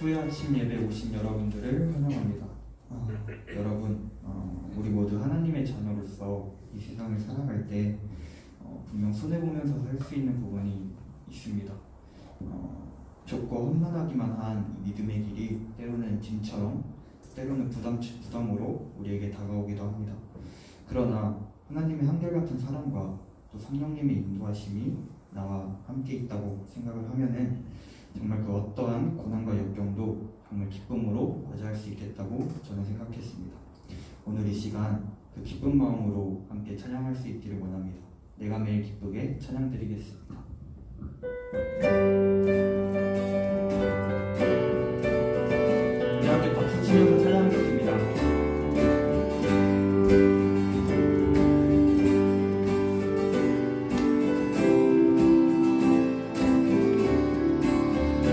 수요 아침 예배 오신 여러분들을 환영합니다. 여러분, 우리 모두 하나님의 자녀로서 이 세상을 살아갈 때 분명 손해보면서 살 수 있는 부분이 있습니다. 좁고 험난하기만 한 이 믿음의 길이 때로는 짐처럼, 때로는 부담으로 우리에게 다가오기도 합니다. 그러나 하나님의 한결같은 사랑과 또 성령님의 인도하심이 나와 함께 있다고 생각을 하면은 정말 그 어떠한 고난과 역경도 정말 기쁨으로 맞이할 수 있겠다고 저는 생각했습니다. 오늘 이 시간 그 기쁜 마음으로 함께 찬양할 수 있기를 원합니다. 내가 매일 기쁘게 찬양드리겠습니다. 우리 함께 박수 치면서 찬양하겠습니다.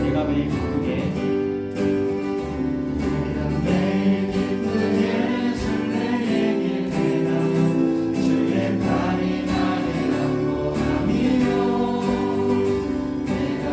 내가 매일 기쁘게 주의 팔이 나를 안보함이요 내가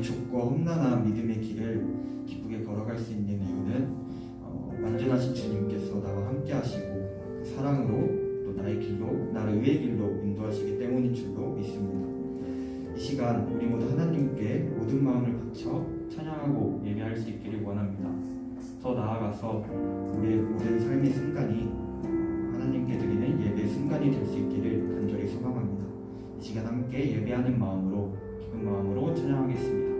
이 좁고 험난한 믿음의 길을 기쁘게 걸어갈 수 있는 이유는 완전하신 주님께서 나와 함께 하시고 그 사랑으로 또 나의 길로, 나를 의의 길로 인도하시기 때문인 줄로 믿습니다. 이 시간 우리 모두 하나님께 모든 마음을 바쳐 찬양하고 예배할 수 있기를 원합니다. 더 나아가서 우리의 모든 삶의 순간이 하나님께 드리는 예배의 순간이 될 수 있기를 간절히 소망합니다. 이 시간 함께 예배하는 마음으로, 기쁜 마음으로 찬양하겠습니다.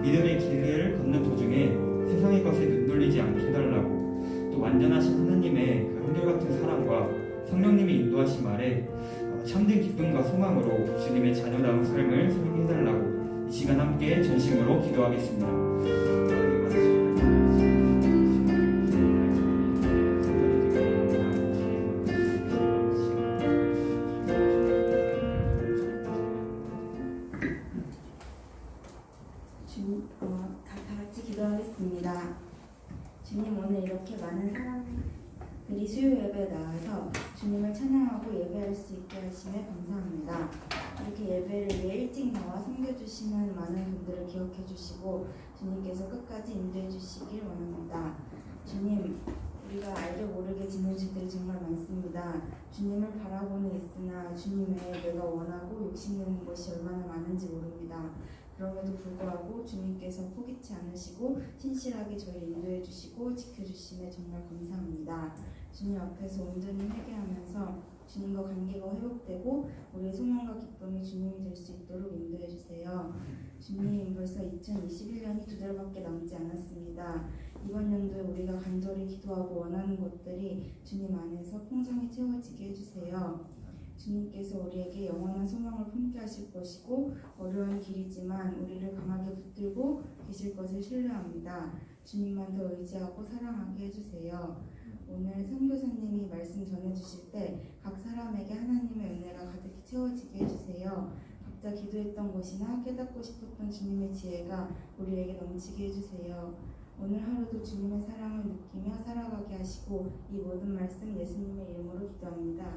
믿음의 길을 걷는 도중에 세상의 것에 눈돌리지 않게 해달라고, 또 완전하신 하나님의 그 한결같은 사랑과 성령님의 인도하심 아래 참된 기쁨과 소망으로 주님의 자녀다운 삶을 살게 해달라고 이 시간 함께 전심으로 기도하겠습니다. 다 같이 기도하겠습니다. 주님, 오늘 이렇게 많은 사람들이 수요 예배에 나와서 주님을 찬양하고 예배할 수 있게 하시며 감사합니다. 이렇게 예배를 위해 일찍 나와 섬겨주시는 많은 분들을 기억해 주시고 주님께서 끝까지 인도해 주시길 원합니다. 주님, 우리가 알게 모르게 짓는 죄들이 정말 많습니다. 주님을 바라고는 있으나 주님의 내가 원하고 욕심내는 것이 얼마나 많은지 모릅니다. 그럼에도 불구하고 주님께서 포기치 않으시고 신실하게 저를 인도해 주시고 지켜주심에 정말 감사합니다. 주님 앞에서 온전히 회개하면서 주님과 관계가 회복되고 우리의 소망과 기쁨이 주님이 될 수 있도록 인도해 주세요. 주님, 벌써 2021년이 2달밖에 남지 않았습니다. 이번 연도에 우리가 간절히 기도하고 원하는 것들이 주님 안에서 풍성히 채워지게 해주세요. 주님께서 우리에게 영원한 소망을 품게 하실 것이고 어려운 길이지만 우리를 강하게 붙들고 계실 것을 신뢰합니다. 주님만 더 의지하고 사랑하게 해주세요. 오늘 선교사님이 말씀 전해주실 때 각 사람에게 하나님의 은혜가 가득히 채워지게 해주세요. 각자 기도했던 것이나 깨닫고 싶었던 주님의 지혜가 우리에게 넘치게 해주세요. 오늘 하루도 주님의 사랑을 느끼며 살아가게 하시고 이 모든 말씀 예수님의 이름으로 기도합니다.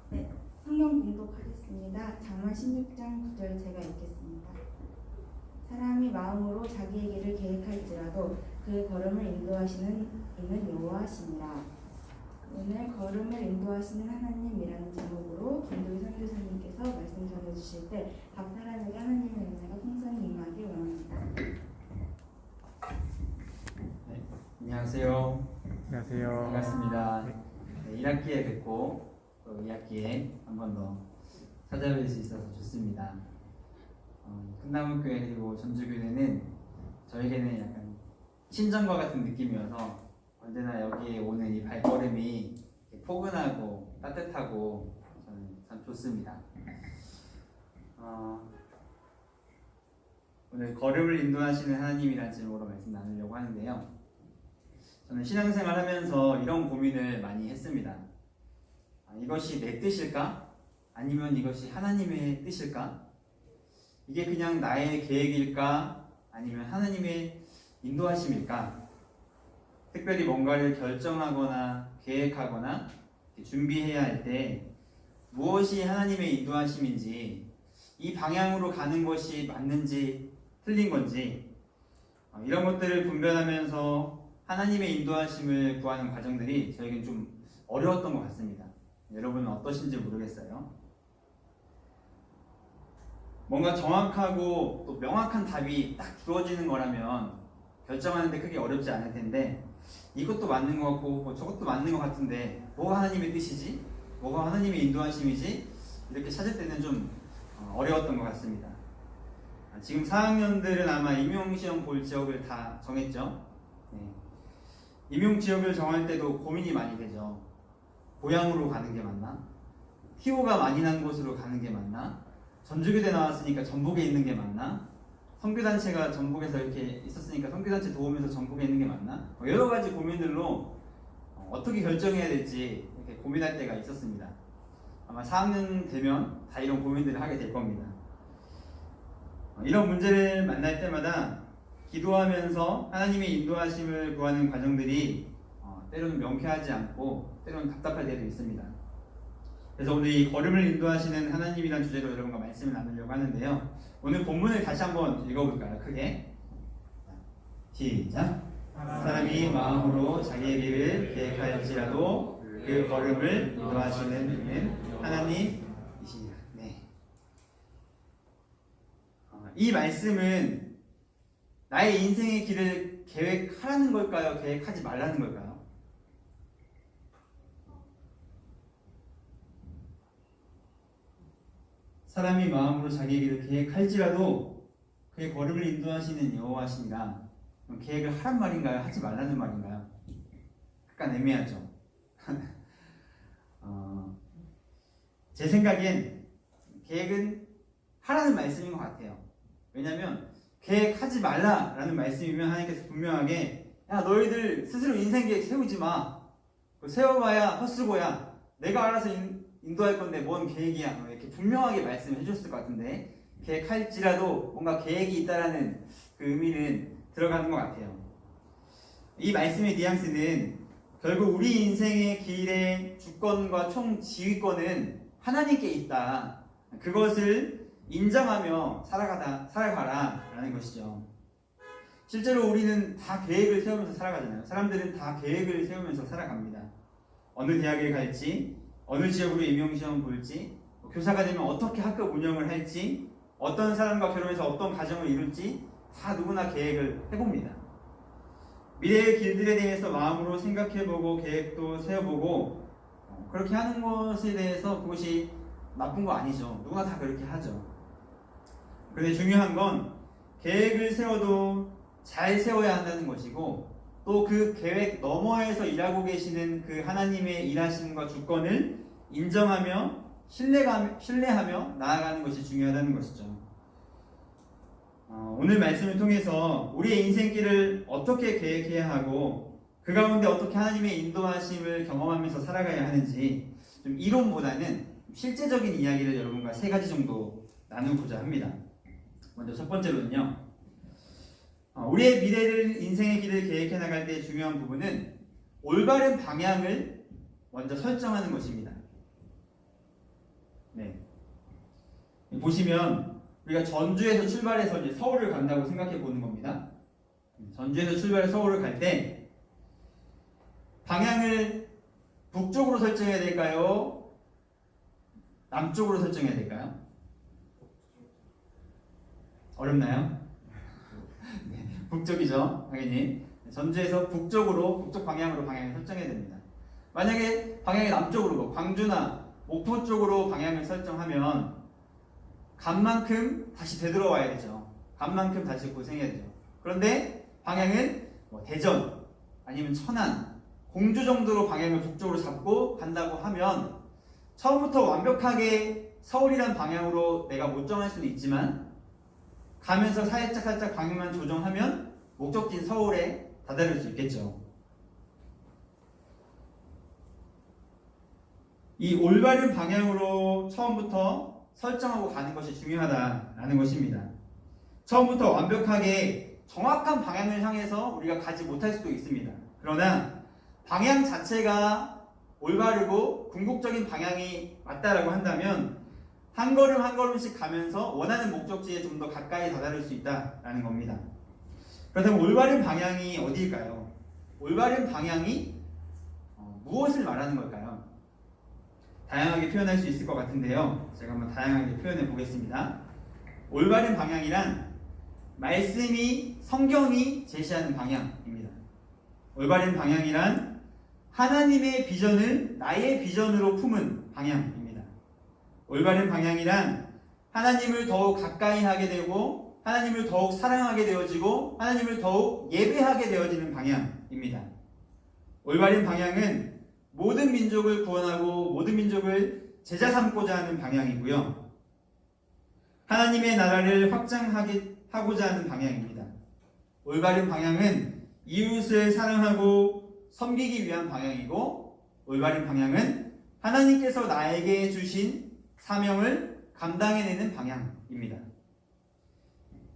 네, 성경 공독하겠습니다. 잠언 16장 9절 제가 읽겠습니다. 사람이 마음으로 자기의 길을 계획할지라도 그의 걸음을 인도하시는 이는 여호와시니라. 오늘 걸음을 인도하시는 하나님이라는 제목으로 김도희 선교사님께서 말씀 전해주실 때 각 사람에게 하나님의 은혜가 풍성히 임하길 원합니다. 네, 안녕하세요. 안녕하세요. 반갑습니다. 네, 1학기에 뵙고 또 2학기에 한 번 더 찾아뵐 수 있어서 좋습니다. 큰나무교회 그리고 전주교회는 저에게는 약간 친정과 같은 느낌이어서 언제나 여기에 오는 이 발걸음이 포근하고 따뜻하고 저는 참 좋습니다. 오늘 걸음을 인도하시는 하나님이라는 제목으로 말씀 나누려고 하는데요. 저는 신앙생활 하면서 이런 고민을 많이 했습니다. 이것이 내 뜻일까? 아니면 이것이 하나님의 뜻일까? 이게 그냥 나의 계획일까? 아니면 하나님의 인도하심일까? 특별히 뭔가를 결정하거나 계획하거나 준비해야 할 때 무엇이 하나님의 인도하심인지, 이 방향으로 가는 것이 맞는지 틀린 건지, 이런 것들을 분별하면서 하나님의 인도하심을 구하는 과정들이 저에겐 좀 어려웠던 것 같습니다. 여러분은 어떠신지 모르겠어요. 뭔가 정확하고 또 명확한 답이 딱 주어지는 거라면 결정하는데 크게 어렵지 않을 텐데, 이것도 맞는 것 같고 뭐 저것도 맞는 것 같은데 뭐가 하나님의 뜻이지? 뭐가 하나님의 인도하심이지? 이렇게 찾을 때는 좀 어려웠던 것 같습니다. 지금 4학년들은 아마 임용시험 볼 지역을 다 정했죠? 네. 임용지역을 정할 때도 고민이 많이 되죠. 고향으로 가는 게 맞나? 티오가 많이 난 곳으로 가는 게 맞나? 전주교대 나왔으니까 전북에 있는 게 맞나? 선교단체가 전북에서 이렇게 있었으니까 선교단체 도우면서 전북에 있는 게 맞나? 여러 가지 고민들로 어떻게 결정해야 될지 이렇게 고민할 때가 있었습니다. 아마 4학년 되면 다 이런 고민들을 하게 될 겁니다. 이런 문제를 만날 때마다 기도하면서 하나님의 인도하심을 구하는 과정들이 때로는 명쾌하지 않고 때로는 답답할 때도 있습니다. 그래서 오늘 이 걸음을 인도하시는 하나님이라는 주제로 여러분과 말씀을 나누려고 하는데요. 오늘 본문을 다시 한번 읽어볼까요? 크게. 시작. 사람이 마음으로 자기의 길을 계획할지라도 그 걸음을 인도하시는 이는 하나님이시니라. 네. 이 말씀은 나의 인생의 길을 계획하라는 걸까요? 계획하지 말라는 걸까요? 사람이 마음으로 자기의 길을 계획할지라도 그의 걸음을 인도하시는 여호와시니라. 계획을 하란 말인가요? 하지 말라는 말인가요? 약간 애매하죠. 제 생각엔 계획은 하라는 말씀인 것 같아요. 왜냐하면 계획하지 말라라는 말씀이면 하나님께서 분명하게 야 너희들 스스로 인생 계획 세우지 마. 세워봐야 헛수고야. 내가 알아서 인도할 건데 뭔 계획이야. 이렇게 분명하게 말씀을 해줬을 것 같은데 계획할지라도 뭔가 계획이 있다라는 그 의미는 들어가는 것 같아요. 이 말씀의 뉘앙스는 결국 우리 인생의 길의 주권과 총지휘권은 하나님께 있다. 그것을 인정하며 살아가라라는 것이죠. 실제로 우리는 다 계획을 세우면서 살아가잖아요. 사람들은 다 계획을 세우면서 살아갑니다. 어느 대학에 갈지, 어느 지역으로 임용시험 볼지, 교사가 되면 어떻게 학급 운영을 할지, 어떤 사람과 결혼해서 어떤 가정을 이룰지 다 누구나 계획을 해봅니다. 미래의 길들에 대해서 마음으로 생각해보고 계획도 세워보고 그렇게 하는 것에 대해서 그것이 나쁜 거 아니죠. 누구나 다 그렇게 하죠. 그런데 중요한 건 계획을 세워도 잘 세워야 한다는 것이고 또 그 계획 너머에서 일하고 계시는 그 하나님의 일하심과 주권을 인정하며 신뢰하며 나아가는 것이 중요하다는 것이죠. 오늘 말씀을 통해서 우리의 인생길을 어떻게 계획해야 하고 그 가운데 어떻게 하나님의 인도하심을 경험하면서 살아가야 하는지 좀 이론보다는 실제적인 이야기를 여러분과 3가지 정도 나누고자 합니다. 먼저 첫 번째로는요. 우리의 미래를 인생의 길을 계획해 나갈 때 중요한 부분은 올바른 방향을 먼저 설정하는 것입니다. 네. 보시면 우리가 전주에서 출발해서 이제 서울을 간다고 생각해 보는 겁니다. 전주에서 출발해서 서울을 갈 때 방향을 북쪽으로 설정해야 될까요? 남쪽으로 설정해야 될까요? 어렵나요? 네, 북쪽이죠, 당연히. 전주에서 북쪽 방향으로 방향을 설정해야 됩니다. 만약에 방향이 남쪽으로 광주나 목포 쪽으로 방향을 설정하면 간 만큼 다시 되돌아와야 되죠. 간 만큼 다시 고생해야 되죠. 그런데 방향은 대전 아니면 천안, 공주 정도로 방향을 북쪽으로 잡고 간다고 하면 처음부터 완벽하게 서울이란 방향으로 내가 못 정할 수도 있지만 가면서 살짝 방향만 조정하면 목적지인 서울에 다다를 수 있겠죠. 이 올바른 방향으로 처음부터 설정하고 가는 것이 중요하다라는 것입니다. 처음부터 완벽하게 정확한 방향을 향해서 우리가 가지 못할 수도 있습니다. 그러나 방향 자체가 올바르고 궁극적인 방향이 맞다라고 한다면 한 걸음 한 걸음씩 가면서 원하는 목적지에 좀 더 가까이 다다를 수 있다라는 겁니다. 그렇다면 올바른 방향이 어디일까요? 올바른 방향이 무엇을 말하는 걸까요? 다양하게 표현할 수 있을 것 같은데요. 제가 한번 다양하게 표현해 보겠습니다. 올바른 방향이란 말씀이 성경이 제시하는 방향입니다. 올바른 방향이란 하나님의 비전을 나의 비전으로 품은 방향입니다. 올바른 방향이란 하나님을 더욱 가까이 하게 되고 하나님을 더욱 사랑하게 되어지고 하나님을 더욱 예배하게 되어지는 방향입니다. 올바른 방향은 모든 민족을 구원하고 모든 민족을 제자 삼고자 하는 방향이고요. 하나님의 나라를 확장하고자 하는 방향입니다. 올바른 방향은 이웃을 사랑하고 섬기기 위한 방향이고 올바른 방향은 하나님께서 나에게 주신 사명을 감당해내는 방향입니다.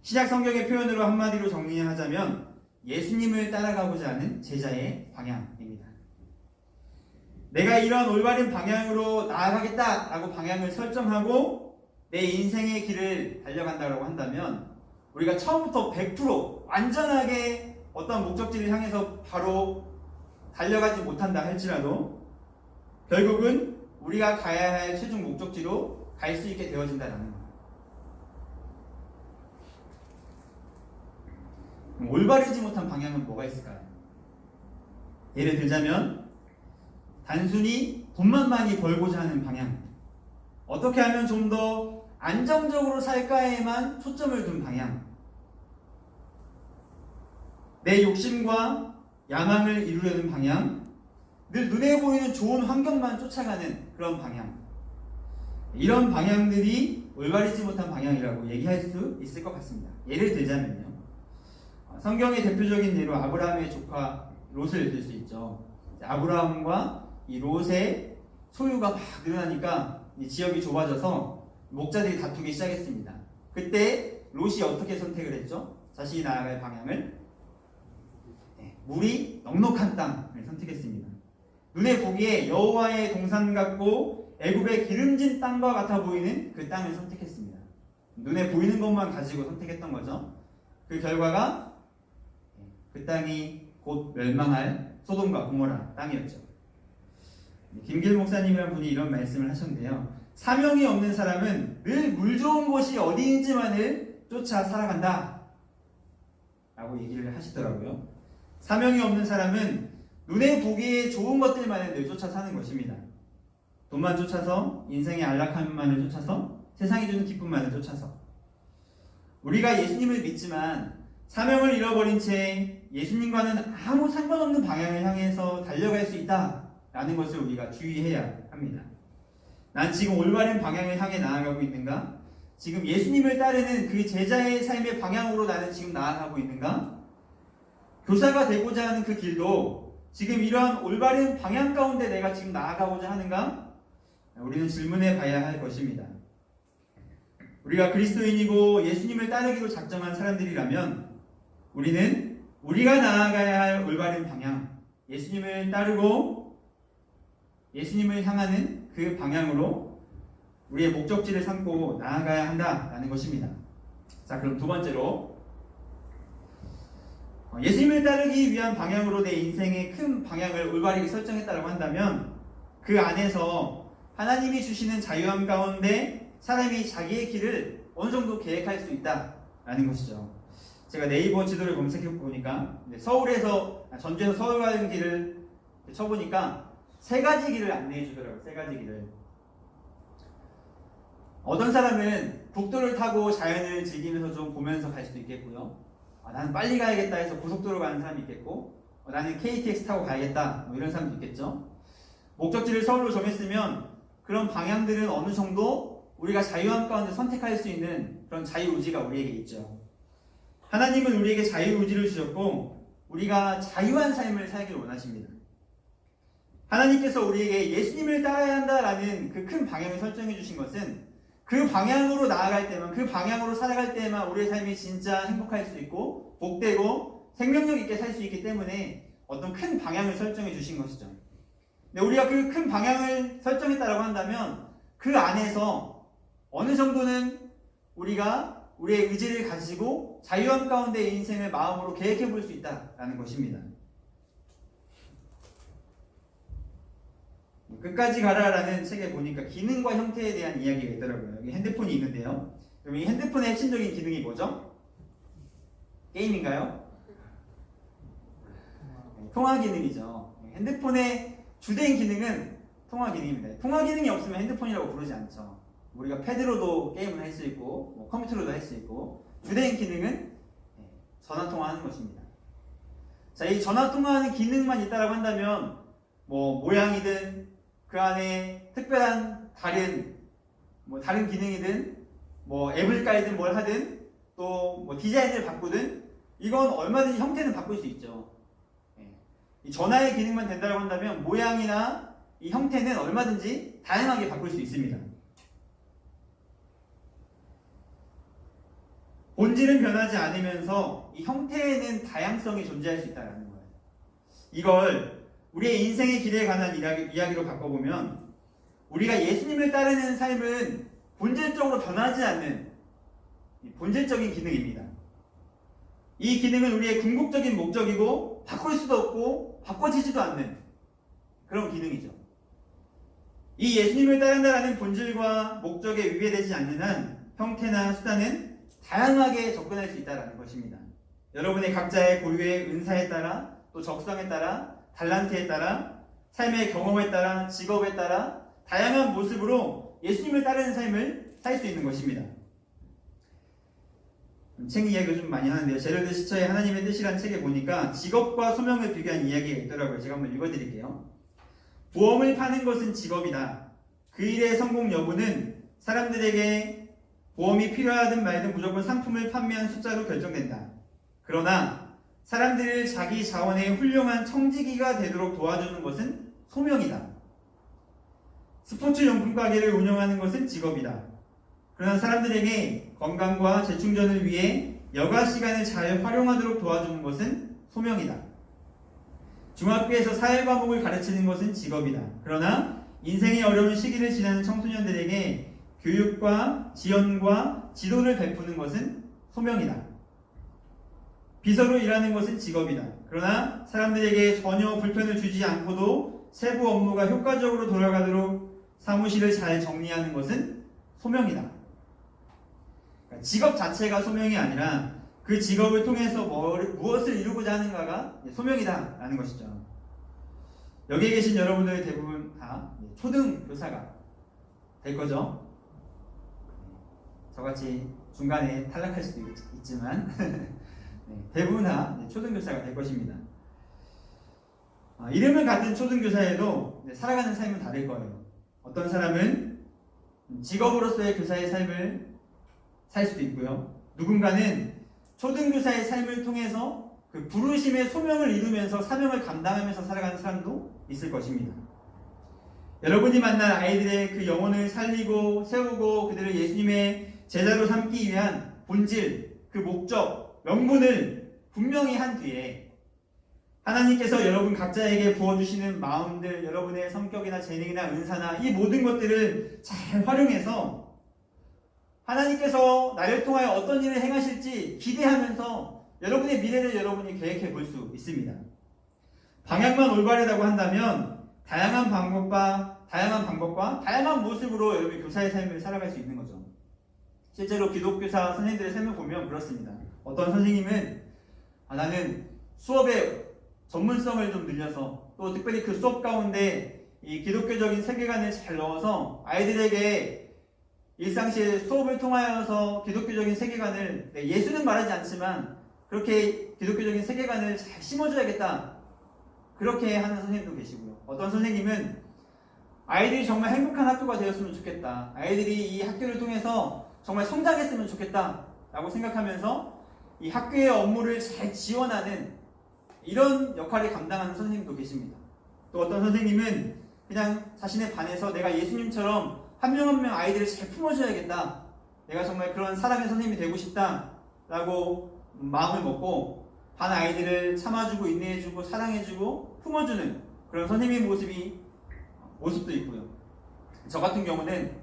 신약 성경의 표현으로 한마디로 정리하자면 예수님을 따라가고자 하는 제자의 방향입니다. 내가 이런 올바른 방향으로 나아가겠다라고 방향을 설정하고 내 인생의 길을 달려간다고 한다면 우리가 처음부터 100% 완전하게 어떤 목적지를 향해서 바로 달려가지 못한다 할지라도 결국은 우리가 가야 할 최종 목적지로 갈 수 있게 되어진다는 겁니다. 올바르지 못한 방향은 뭐가 있을까요? 예를 들자면 단순히 돈만 많이 벌고자 하는 방향, 어떻게 하면 좀 더 안정적으로 살까에만 초점을 둔 방향, 내 욕심과 야망을 이루려는 방향, 늘 눈에 보이는 좋은 환경만 쫓아가는 그런 방향, 이런 방향들이 올바르지 못한 방향이라고 얘기할 수 있을 것 같습니다. 예를 들자면요, 성경의 대표적인 예로 아브라함의 조카 롯을 들 수 있죠. 아브라함과 이 롯의 소유가 막 늘어나니까 이 지역이 좁아져서 목자들이 다투기 시작했습니다. 그때 롯이 어떻게 선택을 했죠? 자신이 나아갈 방향을 물이 넉넉한 땅을 선택했습니다. 눈에 보기에 여호와의 동산 같고 애굽의 기름진 땅과 같아 보이는 그 땅을 선택했습니다. 눈에 보이는 것만 가지고 선택했던 거죠. 그 결과가 그 땅이 곧 멸망할 소돔과 고모라 땅이었죠. 김길 목사님이란 분이 이런 말씀을 하셨는데요. 사명이 없는 사람은 늘 물 좋은 곳이 어디인지만을 쫓아 살아간다 라고 얘기를 하시더라고요. 사명이 없는 사람은 눈에 보기에 좋은 것들만을 늘 쫓아 사는 것입니다. 돈만 쫓아서, 인생의 안락함만을 쫓아서, 세상이 주는 기쁨만을 쫓아서. 우리가 예수님을 믿지만 사명을 잃어버린 채 예수님과는 아무 상관없는 방향을 향해서 달려갈 수 있다라는 것을 우리가 주의해야 합니다. 난 지금 올바른 방향을 향해 나아가고 있는가? 지금 예수님을 따르는 그 제자의 삶의 방향으로 나는 지금 나아가고 있는가? 교사가 되고자 하는 그 길도 지금 이러한 올바른 방향 가운데 내가 지금 나아가고자 하는가? 우리는 질문해 봐야 할 것입니다. 우리가 그리스도인이고 예수님을 따르기로 작정한 사람들이라면 우리는 우리가 나아가야 할 올바른 방향, 예수님을 따르고 예수님을 향하는 그 방향으로 우리의 목적지를 삼고 나아가야 한다라는 것입니다. 자, 그럼 두 번째로 예수님을 따르기 위한 방향으로 내 인생의 큰 방향을 올바르게 설정했다고 한다면 그 안에서 하나님이 주시는 자유함 가운데 사람이 자기의 길을 어느 정도 계획할 수 있다라는 것이죠. 제가 네이버 지도를 검색해 보니까 전주에서 서울 가는 길을 쳐보니까 세 가지 길을 안내해 주더라고요. 세 가지 길을. 어떤 사람은 국도를 타고 자연을 즐기면서 좀 보면서 갈 수도 있겠고요. 나는 빨리 가야겠다 해서 고속도로 가는 사람이 있겠고, 나는 KTX 타고 가야겠다 이런 사람도 있겠죠. 목적지를 서울로 정했으면 그런 방향들은 어느 정도 우리가 자유함 가운데 선택할 수 있는 그런 자유의지가 우리에게 있죠. 하나님은 우리에게 자유의지를 주셨고 우리가 자유한 삶을 살기를 원하십니다. 하나님께서 우리에게 예수님을 따라야 한다라는 그 큰 방향을 설정해 주신 것은 그 방향으로 나아갈 때만, 그 방향으로 살아갈 때만 우리의 삶이 진짜 행복할 수 있고 복되고 생명력 있게 살 수 있기 때문에 어떤 큰 방향을 설정해 주신 것이죠. 근데 우리가 그 큰 방향을 설정했다라고 한다면 그 안에서 어느 정도는 우리가 우리의 의지를 가지고 자유함 가운데 인생을 마음으로 계획해 볼 수 있다라는 것입니다. 끝까지 가라라는 책에 보니까 기능과 형태에 대한 이야기가 있더라고요. 여기 핸드폰이 있는데요. 그럼 이 핸드폰의 핵심적인 기능이 뭐죠? 게임인가요? 통화 기능이죠. 핸드폰의 주된 기능은 통화 기능입니다. 통화 기능이 없으면 핸드폰이라고 부르지 않죠. 우리가 패드로도 게임을 할 수 있고 컴퓨터로도 할 수 있고 주된 기능은 전화 통화하는 것입니다. 자, 이 전화 통화하는 기능만 있다라고 한다면 모양이든 그 안에 특별한 다른 기능이든 앱을 깔든 뭘 하든 또 디자인을 바꾸든 이건 얼마든지 형태는 바꿀 수 있죠. 이 전화의 기능만 된다고 한다면 모양이나 이 형태는 얼마든지 다양하게 바꿀 수 있습니다. 본질은 변하지 않으면서 이 형태에는 다양성이 존재할 수 있다는 거예요. 이걸 우리의 인생의 길에 관한 이야기로 바꿔보면 우리가 예수님을 따르는 삶은 본질적으로 변하지 않는 본질적인 기능입니다. 이 기능은 우리의 궁극적인 목적이고 바꿀 수도 없고 바꿔지지도 않는 그런 기능이죠. 이 예수님을 따른다라는 본질과 목적에 위배되지 않는 한 형태나 수단은 다양하게 접근할 수 있다는 것입니다. 여러분의 각자의 고유의 은사에 따라 또 적성에 따라 달란트에 따라 삶의 경험에 따라 직업에 따라 다양한 모습으로 예수님을 따르는 삶을 살 수 있는 것입니다. 책 이야기를 좀 많이 하는데요. 제럴드 시처의 하나님의 뜻이라는 책에 보니까 직업과 소명을 비교한 이야기가 있더라고요. 제가 한번 읽어드릴게요. 보험을 파는 것은 직업이다. 그 일의 성공 여부는 사람들에게 보험이 필요하든 말든 무조건 상품을 판매한 숫자로 결정된다. 그러나 사람들을 자기 자원의 훌륭한 청지기가 되도록 도와주는 것은 소명이다. 스포츠 용품 가게를 운영하는 것은 직업이다. 그러나 사람들에게 건강과 재충전을 위해 여가 시간을 잘 활용하도록 도와주는 것은 소명이다. 중학교에서 사회 과목을 가르치는 것은 직업이다. 그러나 인생의 어려운 시기를 지나는 청소년들에게 교육과 지원과 지도를 베푸는 것은 소명이다. 비서로 일하는 것은 직업이다. 그러나 사람들에게 전혀 불편을 주지 않고도 세부 업무가 효과적으로 돌아가도록 사무실을 잘 정리하는 것은 소명이다. 그러니까 직업 자체가 소명이 아니라 그 직업을 통해서 무엇을 이루고자 하는가가 소명이다라는 것이죠. 여기에 계신 여러분들 대부분 다 초등교사가 될 거죠. 저같이 중간에 탈락할 수도 있지만 대부분 다 초등교사가 될 것입니다. 이름은 같은 초등교사에도 살아가는 삶은 다를 거예요. 어떤 사람은 직업으로서의 교사의 삶을 살 수도 있고요. 누군가는 초등교사의 삶을 통해서 그 부르심의 소명을 이루면서 사명을 감당하면서 살아가는 사람도 있을 것입니다. 여러분이 만난 아이들의 그 영혼을 살리고 세우고 그들을 예수님의 제자로 삼기 위한 본질, 그 목적, 명분을 분명히 한 뒤에 하나님께서 여러분 각자에게 부어주시는 마음들, 여러분의 성격이나 재능이나 은사나 이 모든 것들을 잘 활용해서 하나님께서 나를 통하여 어떤 일을 행하실지 기대하면서 여러분의 미래를 여러분이 계획해 볼 수 있습니다. 방향만 올바르다고 한다면 다양한 방법과 다양한 모습으로 여러분이 교사의 삶을 살아갈 수 있는 거죠. 실제로 기독교사 선생님들의 삶을 보면 그렇습니다. 어떤 선생님은 나는 수업의 전문성을 좀 늘려서 또 특별히 그 수업 가운데 이 기독교적인 세계관을 잘 넣어서 아이들에게 일상시에 수업을 통하여서 기독교적인 세계관을 예수는 말하지 않지만 그렇게 기독교적인 세계관을 잘 심어줘야겠다. 그렇게 하는 선생님도 계시고요. 어떤 선생님은 아이들이 정말 행복한 학교가 되었으면 좋겠다. 아이들이 이 학교를 통해서 정말 성장했으면 좋겠다. 라고 생각하면서 이 학교의 업무를 잘 지원하는 이런 역할을 감당하는 선생님도 계십니다. 또 어떤 선생님은 그냥 자신의 반에서 내가 예수님처럼 한 명 한 명 아이들을 잘 품어줘야겠다. 내가 정말 그런 사랑의 선생님이 되고 싶다. 라고 마음을 먹고 반 아이들을 참아주고 인내해주고 사랑해주고 품어주는 그런 선생님의 모습도 있고요. 저 같은 경우는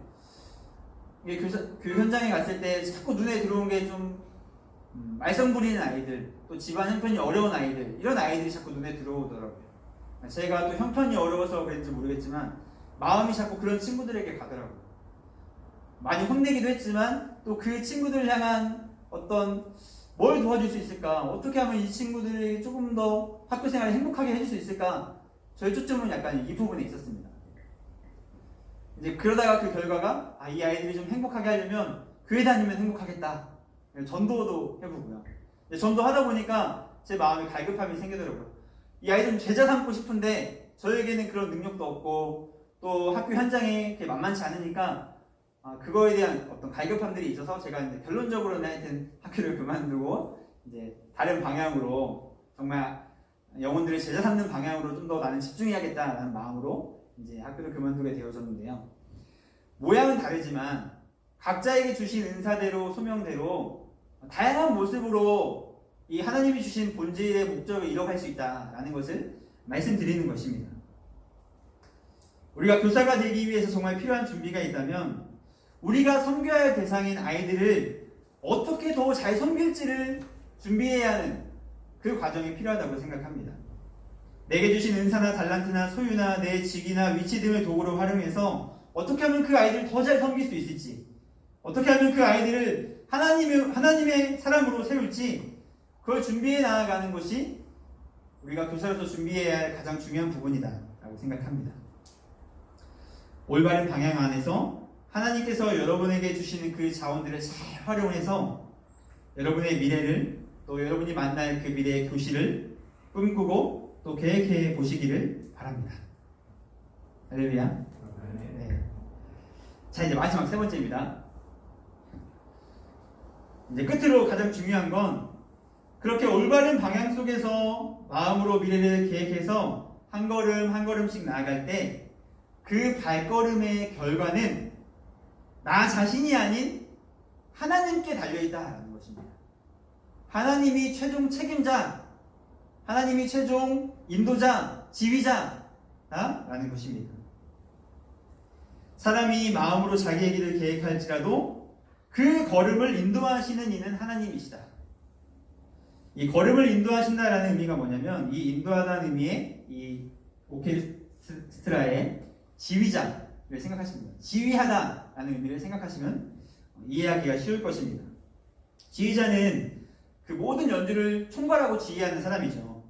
교육 현장에 갔을 때 자꾸 눈에 들어온 게 좀 말썽 부리는 아이들, 또 집안 형편이 어려운 아이들, 이런 아이들이 자꾸 눈에 들어오더라고요. 제가 또 형편이 어려워서 그랬는지 모르겠지만 마음이 자꾸 그런 친구들에게 가더라고요. 많이 혼내기도 했지만 또 그 친구들 향한 어떤 뭘 도와줄 수 있을까? 어떻게 하면 이 친구들이 조금 더 학교 생활을 행복하게 해줄 수 있을까? 저희 초점은 약간 이 부분에 있었습니다. 이제 그러다가 그 결과가 이 아이들이 좀 행복하게 하려면 교회 다니면 행복하겠다. 전도도 해보고요. 전도하다 보니까 제 마음에 갈급함이 생기더라고요. 이 아이들 좀 제자 삼고 싶은데 저에게는 그런 능력도 없고 또 학교 현장에 그게 만만치 않으니까 그거에 대한 어떤 갈급함들이 있어서 제가 이제 결론적으로는 하여튼 학교를 그만두고 이제 다른 방향으로 정말 영혼들을 제자 삼는 방향으로 좀 더 나는 집중해야겠다라는 마음으로 이제 학교를 그만두게 되어졌는데요. 모양은 다르지만 각자에게 주신 은사대로 소명대로 다양한 모습으로 이 하나님이 주신 본질의 목적을 이뤄갈 수 있다라는 것을 말씀드리는 것입니다. 우리가 교사가 되기 위해서 정말 필요한 준비가 있다면 우리가 섬겨야 할 대상인 아이들을 어떻게 더 잘 섬길지를 준비해야 하는 그 과정이 필요하다고 생각합니다. 내게 주신 은사나 달란트나 소유나 내 직이나 위치 등을 도구로 활용해서 어떻게 하면 그 아이들을 더 잘 섬길 수 있을지, 어떻게 하면 그 아이들을 하나님의 사람으로 세울지, 그걸 준비해 나아가는 것이 우리가 교사로서 준비해야 할 가장 중요한 부분이다 라고 생각합니다. 올바른 방향 안에서 하나님께서 여러분에게 주시는 그 자원들을 잘 활용해서 여러분의 미래를, 또 여러분이 만날 그 미래의 교실을 꿈꾸고 또 계획해 보시기를 바랍니다. 할렐루야. 네. 자, 이제 마지막 세 번째입니다. 이제 끝으로 가장 중요한 건 그렇게 올바른 방향 속에서 마음으로 미래를 계획해서 한 걸음 한 걸음씩 나아갈 때 그 발걸음의 결과는 나 자신이 아닌 하나님께 달려있다라는 것입니다. 하나님이 최종 책임자, 하나님이 최종 인도자, 지휘자라는 것입니다. 사람이 마음으로 자기의 길을 계획할지라도 그 걸음을 인도하시는 이는 하나님이시다. 이 걸음을 인도하신다라는 의미가 뭐냐면 이 인도하다는 의미의 이 오케스트라의 지휘자를 생각하시면 돼요. 지휘하다라는 의미를 생각하시면 이해하기가 쉬울 것입니다. 지휘자는 그 모든 연주를 총괄하고 지휘하는 사람이죠.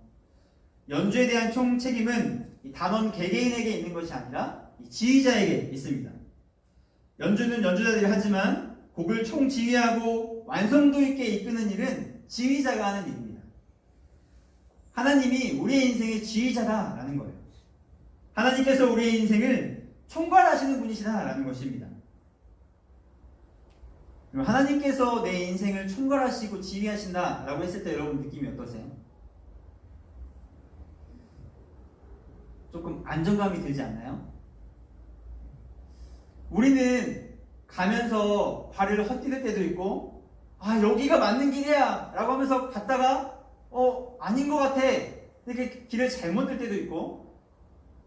연주에 대한 총 책임은 이 단원 개개인에게 있는 것이 아니라 이 지휘자에게 있습니다. 연주는 연주자들이 하지만 곡을 총 지휘하고 완성도 있게 이끄는 일은 지휘자가 하는 일입니다. 하나님이 우리의 인생의 지휘자다라는 거예요. 하나님께서 우리의 인생을 총괄하시는 분이시다라는 것입니다. 그럼 하나님께서 내 인생을 총괄하시고 지휘하신다라고 했을 때 여러분 느낌이 어떠세요? 조금 안정감이 들지 않나요? 우리는 가면서 발을 헛디딜 때도 있고 아 여기가 맞는 길이야 라고 하면서 갔다가 아닌 것 같아 이렇게 길을 잘못 들 때도 있고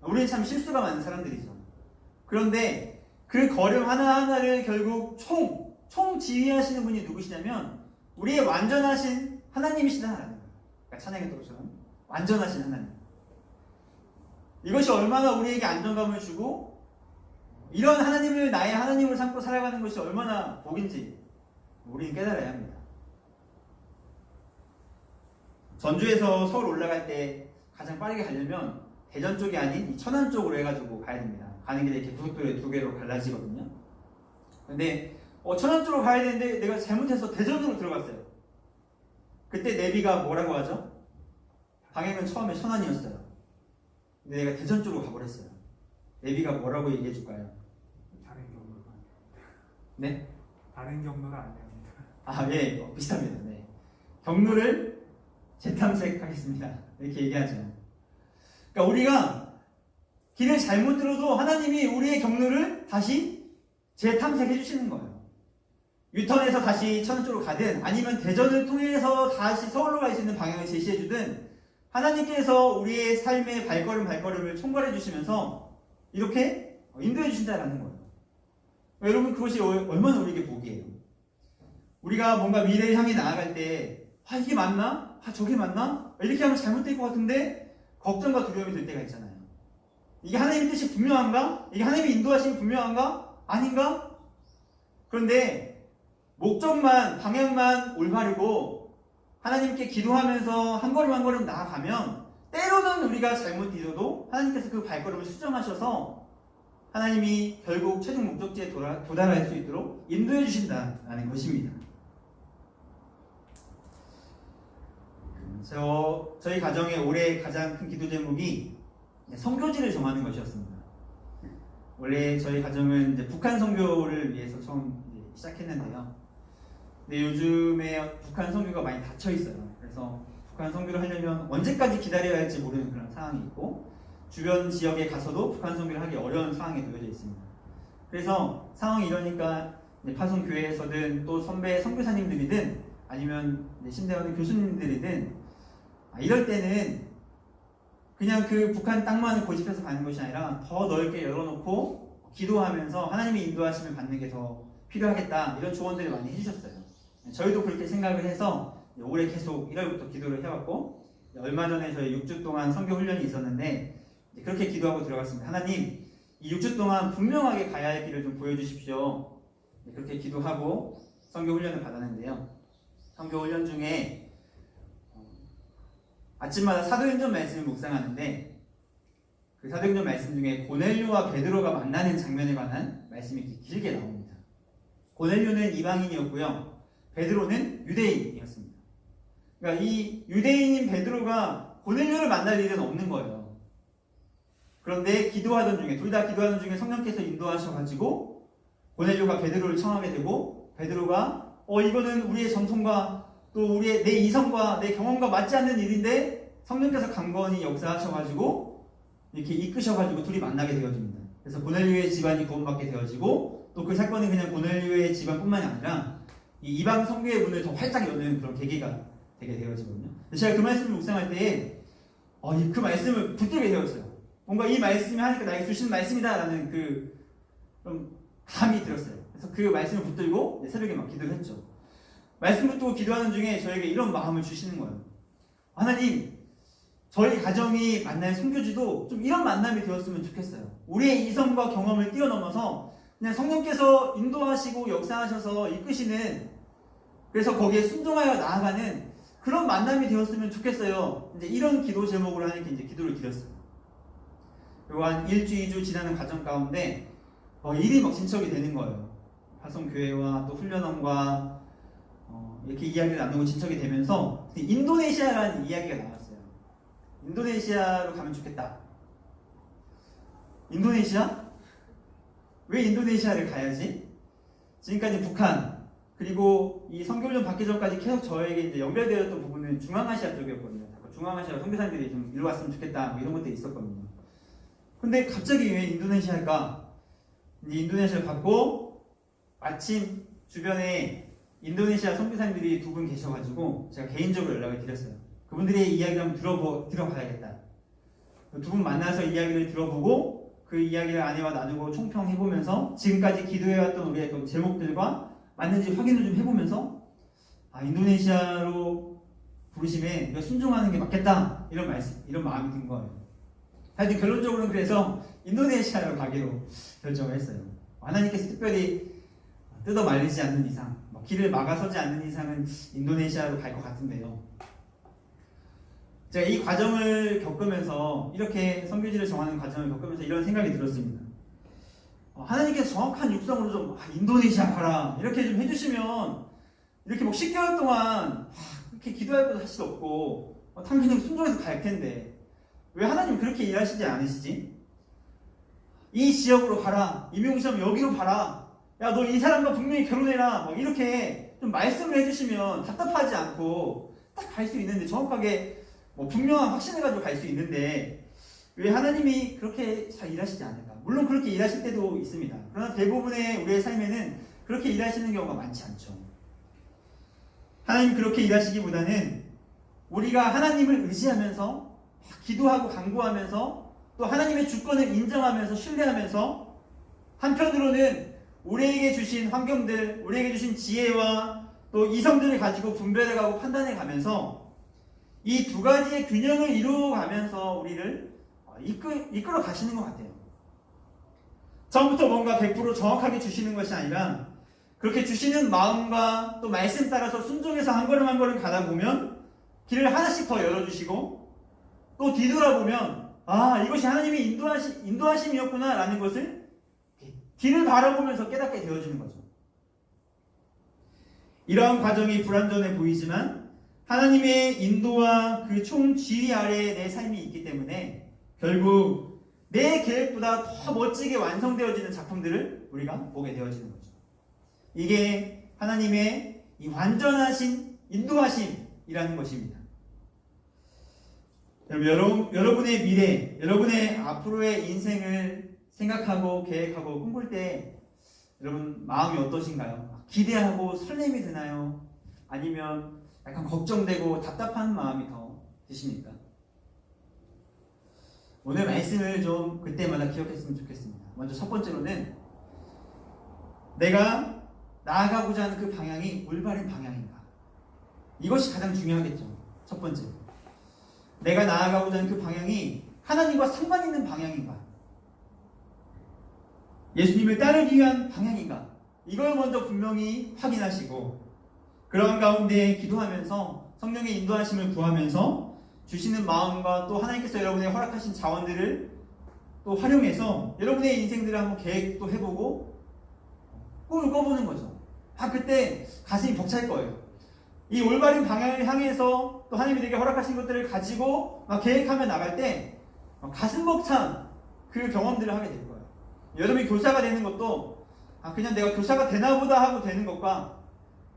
우리는 참 실수가 많은 사람들이죠. 그런데 그 걸음 하나하나를 결국 총 지휘하시는 분이 누구시냐면 우리의 완전하신 하나님이시다라는 거예요. 그러니까 찬양의 또처럼 완전하신 하나님. 이것이 얼마나 우리에게 안정감을 주고 이런 하나님을 나의 하나님으로 삼고 살아가는 것이 얼마나 복인지 우리는 깨달아야 합니다. 전주에서 서울 올라갈 때 가장 빠르게 가려면 대전 쪽이 아닌 이 천안 쪽으로 해가지고 가야 됩니다. 가는 길에 이렇게 고속도로에 두 개로 갈라지거든요. 근데 천안 쪽으로 가야 되는데 내가 잘못해서 대전으로 들어갔어요. 그때 내비가 뭐라고 하죠? 방향은 처음에 천안이었어요. 근데 내가 대전 쪽으로 가버렸어요. 내비가 뭐라고 얘기해 줄까요? 다른 경로가 네? 다른 경로가 아닙니다. 아, 예, 비슷합니다. 네. 경로를 재탐색하겠습니다. 이렇게 얘기하죠. 그러니까 우리가 길을 잘못 들어도 하나님이 우리의 경로를 다시 재탐색해 주시는 거예요. 유턴해서 다시 천안 쪽으로 가든 아니면 대전을 통해서 다시 서울로 갈 수 있는 방향을 제시해 주든 하나님께서 우리의 삶의 발걸음을 총괄해 주시면서 이렇게 인도해 주신다라는 거예요. 여러분 그것이 얼마나 우리에게 복이에요. 우리가 뭔가 미래를 향해 나아갈 때 이게 맞나? 저게 맞나? 이렇게 하면 잘못될 것 같은데 걱정과 두려움이 들 때가 있잖아요. 이게 하나님의 뜻이 분명한가? 이게 하나님의 인도하심이 분명한가? 아닌가? 그런데 목적만 방향만 올바르고 하나님께 기도하면서 한 걸음 한 걸음 나아가면 때로는 우리가 잘못 뒤져도 하나님께서 그 발걸음을 수정하셔서 하나님이 결국 최종 목적지에 도달할 수 있도록 인도해 주신다라는 것입니다. 저희 가정의 올해 가장 큰 기도 제목이 선교지를 정하는 것이었습니다. 원래 저희 가정은 이제 북한 선교를 위해서 처음 시작했는데요. 근데 요즘에 북한 선교가 많이 닫혀 있어요. 그래서 북한 선교를 하려면 언제까지 기다려야 할지 모르는 그런 상황이 있고 주변 지역에 가서도 북한 선교를 하기 어려운 상황에 놓여져 있습니다. 그래서 상황이 이러니까 파송 교회에서든 또 선배 선교사님들이든 아니면 신대하는 교수님들이든 이럴 때는 그냥 그 북한 땅만을 고집해서 가는 것이 아니라 더 넓게 열어놓고 기도하면서 하나님의 인도하심을 받는 게 더 필요하겠다 이런 조언들을 많이 해주셨어요. 저희도 그렇게 생각을 해서 올해 계속 1월부터 기도를 해왔고 얼마 전에 저희 6주 동안 선교 훈련이 있었는데 그렇게 기도하고 들어갔습니다. 하나님 이 6주 동안 분명하게 가야 할 길을 좀 보여주십시오. 그렇게 기도하고 선교 훈련을 받았는데요. 선교 훈련 중에 아침마다 사도행전 말씀을 묵상하는데 그 사도행전 말씀 중에 고넬료와 베드로가 만나는 장면에 관한 말씀이 길게 나옵니다. 고넬료는 이방인이었고요. 베드로는 유대인이었습니다. 그러니까 이 유대인인 베드로가 고넬료를 만날 일은 없는 거예요. 그런데 기도하던 중에 둘 다 기도하던 중에 성령께서 인도하셔가지고 고넬료가 베드로를 청하게 되고 베드로가 이거는 우리의 전통과 또 우리의 내 이성과 내 경험과 맞지 않는 일인데 성령께서 강건히 역사하셔가지고 이렇게 이끄셔가지고 둘이 만나게 되어집니다. 그래서 고넬료의 집안이 구원받게 되어지고 또 그 사건은 그냥 고넬료의 집안뿐만이 아니라 이 이방 선교의 문을 더 활짝 여는 그런 계기가 되게 되어지거든요. 제가 그 말씀을 묵상할 때에 그 말씀을 붙들게 되었어요. 뭔가 이 말씀이 하니까 나에게 주시는 말씀이다라는 그런 감이 들었어요. 그래서 그 말씀을 붙들고 새벽에 막 기도를 했죠. 말씀 붙들고 기도하는 중에 저에게 이런 마음을 주시는 거예요. 하나님, 저희 가정이 만날 선교지도 좀 이런 만남이 되었으면 좋겠어요. 우리의 이성과 경험을 뛰어넘어서 그냥 성령께서 인도하시고 역사하셔서 이끄시는, 그래서 거기에 순종하여 나아가는 그런 만남이 되었으면 좋겠어요. 이제 이런 기도 제목으로 하나님께 이제 기도를 드렸어요. 그리고 한 1주, 2주 지나는 과정 가운데 일이 막 진척이 되는 거예요. 화성교회와 또 훈련원과 이렇게 이야기를 나누고 진척이 되면서 인도네시아라는 이야기가 나왔어요. 인도네시아로 가면 좋겠다. 인도네시아? 왜 인도네시아를 가야지? 지금까지 북한, 그리고 이 선교훈련 받기 전까지 계속 저에게 이제 연결되었던 부분은 중앙아시아 쪽이었거든요. 중앙아시아 선교사님들이 좀 이리 왔으면 좋겠다, 뭐 이런 것들이 있었거든요. 근데 갑자기 왜 인도네시아일까? 이제 인도네시아를 갔고, 마침 주변에 인도네시아 선교사님들이 2분 계셔가지고 제가 개인적으로 연락을 드렸어요. 그분들의 이야기를 한번 들어봐야겠다. 2분 만나서 이야기를 들어보고 그 이야기를 아내와 나누고 총평해보면서 지금까지 기도해왔던 우리의 또 제목들과 맞는지 확인을 좀 해보면서 인도네시아로 부르심에 우리가 순종하는 게 맞겠다, 이런 마음이 든 거예요. 하여튼 결론적으로는 그래서 인도네시아로 가기로 결정을 했어요. 하나님께서 특별히 뜯어 말리지 않는 이상, 길을 막아서지 않는 이상은 인도네시아로 갈 것 같은데요. 제가 이 과정을 겪으면서, 이렇게 선교지를 정하는 과정을 겪으면서 이런 생각이 들었습니다. 하나님께서 정확한 육성으로 좀 인도네시아 가라 이렇게 좀 해주시면 이렇게 뭐 10개월 동안 그렇게 기도할 것도 사실 없고 당연히 순종해서 갈 텐데 왜 하나님 그렇게 일하시지 않으시지? 이 지역으로 가라, 임용시험 여기로 가라, 야 너 이 사람과 분명히 결혼해라, 뭐 이렇게 좀 말씀을 해주시면 답답하지 않고 딱 갈 수 있는데, 정확하게 뭐 분명한 확신을 가지고 갈 수 있는데 왜 하나님이 그렇게 잘 일하시지 않을까? 물론 그렇게 일하실 때도 있습니다. 그러나 대부분의 우리의 삶에는 그렇게 일하시는 경우가 많지 않죠. 하나님 그렇게 일하시기보다는 우리가 하나님을 의지하면서 기도하고 간구하면서 또 하나님의 주권을 인정하면서 신뢰하면서 한편으로는 우리에게 주신 환경들, 우리에게 주신 지혜와 또 이성들을 가지고 분별해가고 판단해가면서 이 2가지의 균형을 이루어가면서 우리를 이끌어 가시는 것 같아요. 처음부터 뭔가 100% 정확하게 주시는 것이 아니라 그렇게 주시는 마음과 또 말씀 따라서 순종해서 한 걸음 한 걸음 가다 보면 길을 하나씩 더 열어주시고 또 뒤돌아보면 이것이 하나님의 인도하심이었구나 라는 것을 뒤를 바라보면서 깨닫게 되어지는 거죠. 이러한 과정이 불완전해 보이지만 하나님의 인도와 그 총지휘 아래에 내 삶이 있기 때문에 결국 내 계획보다 더 멋지게 완성되어지는 작품들을 우리가 보게 되어지는 거죠. 이게 하나님의 이 완전하신 인도하심이라는 것입니다. 여러분의 미래, 여러분의 앞으로의 인생을 생각하고 계획하고 꿈꿀 때 여러분 마음이 어떠신가요? 기대하고 설렘이 드나요? 아니면 약간 걱정되고 답답한 마음이 더 드십니까? 오늘 말씀을 좀 그때마다 기억했으면 좋겠습니다. 먼저 첫 번째로는 내가 나아가고자 하는 그 방향이 올바른 방향인가? 이것이 가장 중요하겠죠. 첫 번째, 내가 나아가고자 하는 그 방향이 하나님과 상관 있는 방향인가? 예수님을 따르기 위한 방향인가? 이걸 먼저 분명히 확인하시고 그러한 가운데 기도하면서 성령의 인도하심을 구하면서 주시는 마음과 또 하나님께서 여러분의 허락하신 자원들을 또 활용해서 여러분의 인생들을 한번 계획도 해보고 꿈을 꿔보는 거죠. 그때 가슴이 벅찰 거예요. 이 올바른 방향을 향해서 또 하나님이 내게 허락하신 것들을 가지고 계획하며 나갈 때 가슴 벅찬 그 경험들을 하게 될 거예요. 여러분이 교사가 되는 것도 그냥 내가 교사가 되나 보다 하고 되는 것과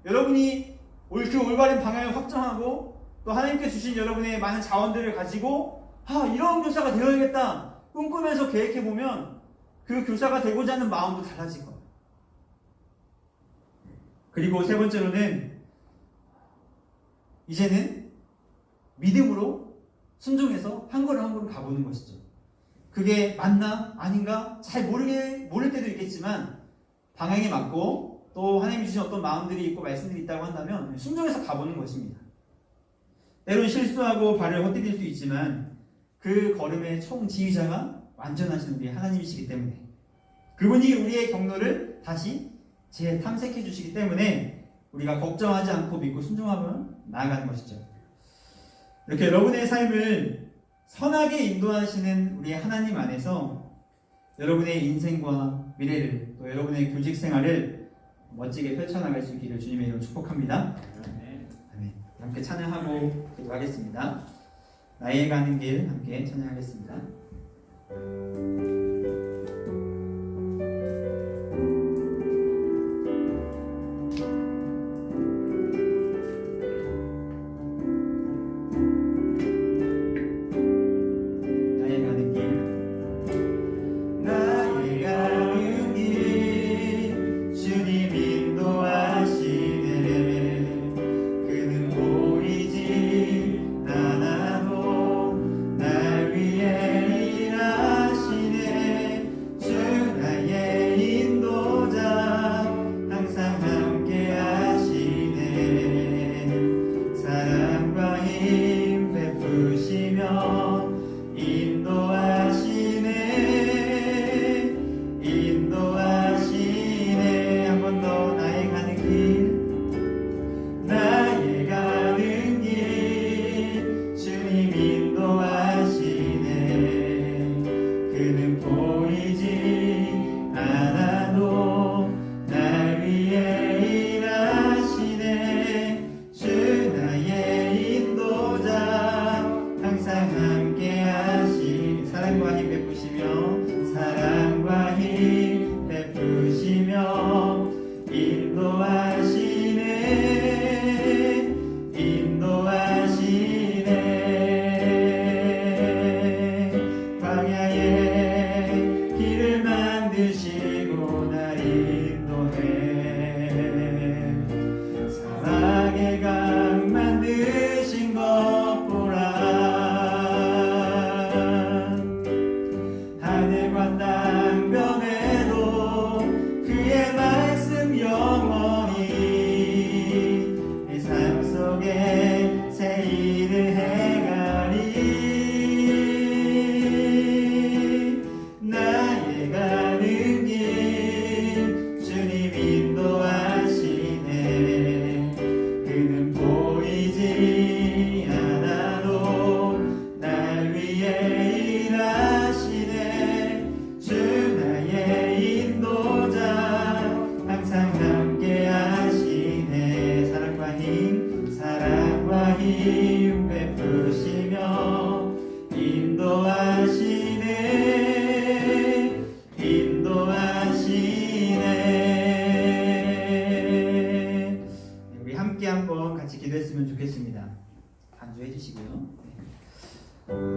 여러분이 그 올바른 방향을 확정하고 또 하나님께 주신 여러분의 많은 자원들을 가지고 이런 교사가 되어야겠다 꿈꾸면서 계획해보면 그 교사가 되고자 하는 마음도 달라질 거예요. 그리고 세 번째로는 이제는 믿음으로 순종해서 한 걸음 한 걸음 가보는 것이죠. 그게 맞나 아닌가 잘 모를 때도 있겠지만 방향이 맞고 또 하나님이 주신 어떤 마음들이 있고 말씀들이 있다고 한다면 순종해서 가보는 것입니다. 때론 실수하고 발을 헛디딜 수 있지만 그 걸음의 총지휘자가 완전하신 우리 하나님이시기 때문에 그분이 우리의 경로를 다시 재탐색해 주시기 때문에 우리가 걱정하지 않고 믿고 순종하며 나아가는 것이죠. 이렇게 여러분의 삶을 선하게 인도하시는 우리 하나님 안에서 여러분의 인생과 미래를 또 여러분의 교직 생활을 멋지게 펼쳐나갈 수 있기를 주님의 이름으로 축복합니다. 아멘. 함께 찬양하고 기도하겠습니다. 나의 가는 길 함께 찬양하겠습니다.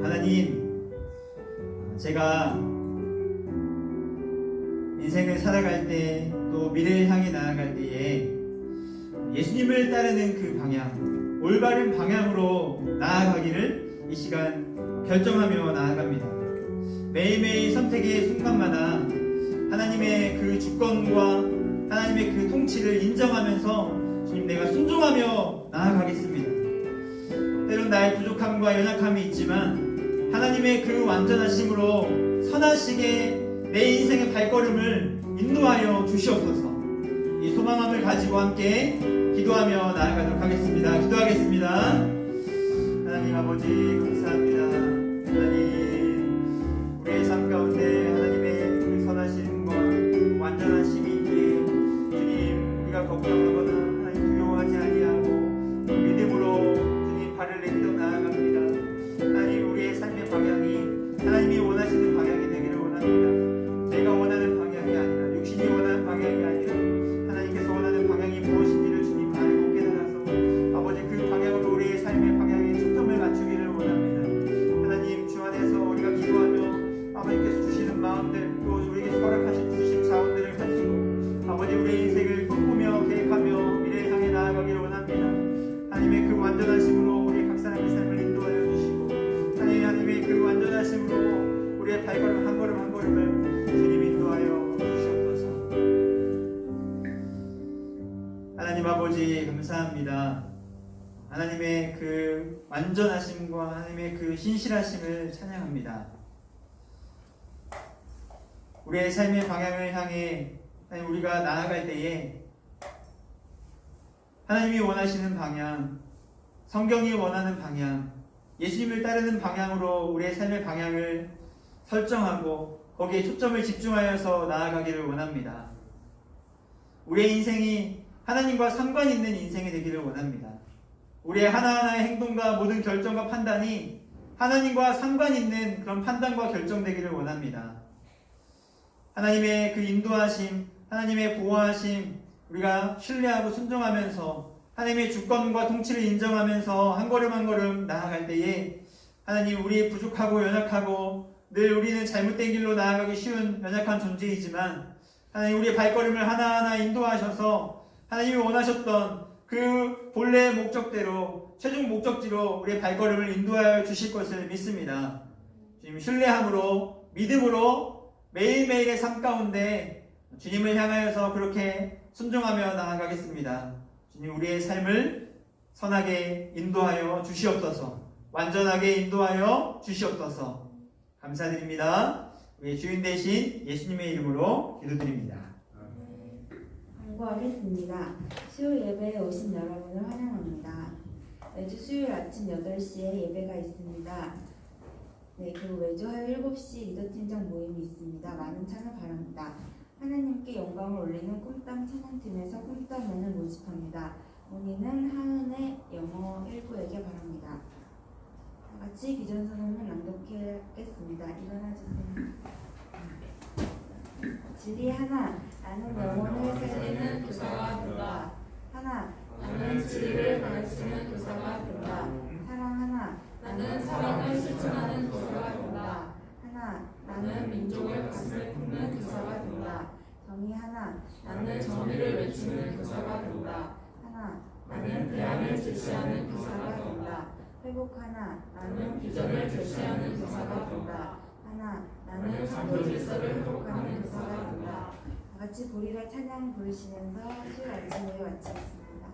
하나님, 제가 인생을 살아갈 때 또 미래를 향해 나아갈 때에 예수님을 따르는 그 방향, 올바른 방향으로 나아가기를 이 시간 결정하며 나아갑니다. 매일매일 선택의 순간마다 하나님의 그 주권과 하나님의 그 통치를 인정하면서 주님, 내가 순종하며 나아가겠습니다. 때론 나의 부족함과 연약함이 있지만 하나님의 그 완전하심으로 선하시게 내 인생의 발걸음을 인도하여 주시옵소서. 이 소망함을 가지고 함께 기도하며 나아가도록 하겠습니다. 기도하겠습니다. 하나님 아버지 감사합니다. 하나님, 우리의 삶 가운데 하나님의 그 선하심과 완전하심이 있기에 주님, 우리가 걱정하거나 하나님 두려워하지 아니하고 믿음으로 주님 발을 내딛어 나아갑니다. 하나님, 우리의 삶의 방향이 하나님이 원하시는 방향이 되기를 원합니다. 내가 원하는 방향이 아니라, 육신이 원하는 방향이 아니라 하나님께서 원하는 방향이 무엇인지를 주님 알고 깨달아서 아버지 그 방향으로 우리의 삶의 방향에 초점을 맞추기를 원합니다. 하나님, 주 안에서 우리가 기도하며 아버지께서 주시는 마음들, 또 우리에게 허락하신 주신 자원들을 가지고 아버지 우리의 인생을 꿈꾸며 계획하며 미래를 향해 나아가기를 원합니다. 하나님의 그 완전하심으로 우리 각 사람의 삶을 인도하여 주시고 하나님의 그 완전하심으로 우리의 발걸음 한 걸음 한 걸음을 주님 인도하여 주시옵소서. 하나님 아버지 감사합니다. 하나님의 그 완전하심과 하나님의 그 신실하심을 찬양합니다. 우리의 삶의 방향을 향해 우리가 나아갈 때에 하나님이 원하시는 방향, 성경이 원하는 방향, 예수님을 따르는 방향으로 우리의 삶의 방향을 설정하고 거기에 초점을 집중하여서 나아가기를 원합니다. 우리의 인생이 하나님과 상관 있는 인생이 되기를 원합니다. 우리의 하나하나의 행동과 모든 결정과 판단이 하나님과 상관 있는 그런 판단과 결정되기를 원합니다. 하나님의 그 인도하심, 하나님의 보호하심, 우리가 신뢰하고 순종하면서 하나님의 주권과 통치를 인정하면서 한 걸음 한 걸음 나아갈 때에 하나님, 우리 부족하고 연약하고 늘 우리는 잘못된 길로 나아가기 쉬운 연약한 존재이지만 하나님, 우리의 발걸음을 하나하나 인도하셔서 하나님이 원하셨던 그 본래의 목적대로, 최종 목적지로 우리의 발걸음을 인도하여 주실 것을 믿습니다. 주님, 신뢰함으로, 믿음으로 매일매일의 삶 가운데 주님을 향하여서 그렇게 순종하며 나아가겠습니다. 주님, 우리의 삶을 선하게 인도하여 주시옵소서. 완전하게 인도하여 주시옵소서. 감사드립니다. 우리의 주인 되신 예수님의 이름으로 기도드립니다. 광고하겠습니다. 수요일 예배에 오신 여러분을 환영합니다. 매주 수요일 아침 8시에 예배가 있습니다. 네, 그리고 매주 화요일 7시 리더팀장 모임이 있습니다. 많은 참여 바랍니다. 하나님께 영광을 올리는 꿈땅 찬양팀에서 꿈땅면을 모집합니다. 문의는 하은의 영어 1부에게 바랍니다. 다 같이 비전선언을 낭독하겠습니다. 일어나주세요. 진리 하나, 나는 영혼을 살리는 교사가 된다. 하나, 나는 진리를 가르치는 교사가 된다. 사랑 하나, 나는 사랑을 실천하는 교사가 된다. 하나, 나는 민족을 가슴에 품는 교사가 된다. 정의 하나, 나는 정의를 외치는 교사가 된다. 하나, 나는 대안을 제시하는 교사가 된다. 회복 하나, 나는 비전을 제시하는 교사가 된다. 하나, 나는 창조 질서를 회복하는 교사가 된다. 다 같이 보리라 찬양 부르시면서 수요일 아침 예배 마치겠습니다.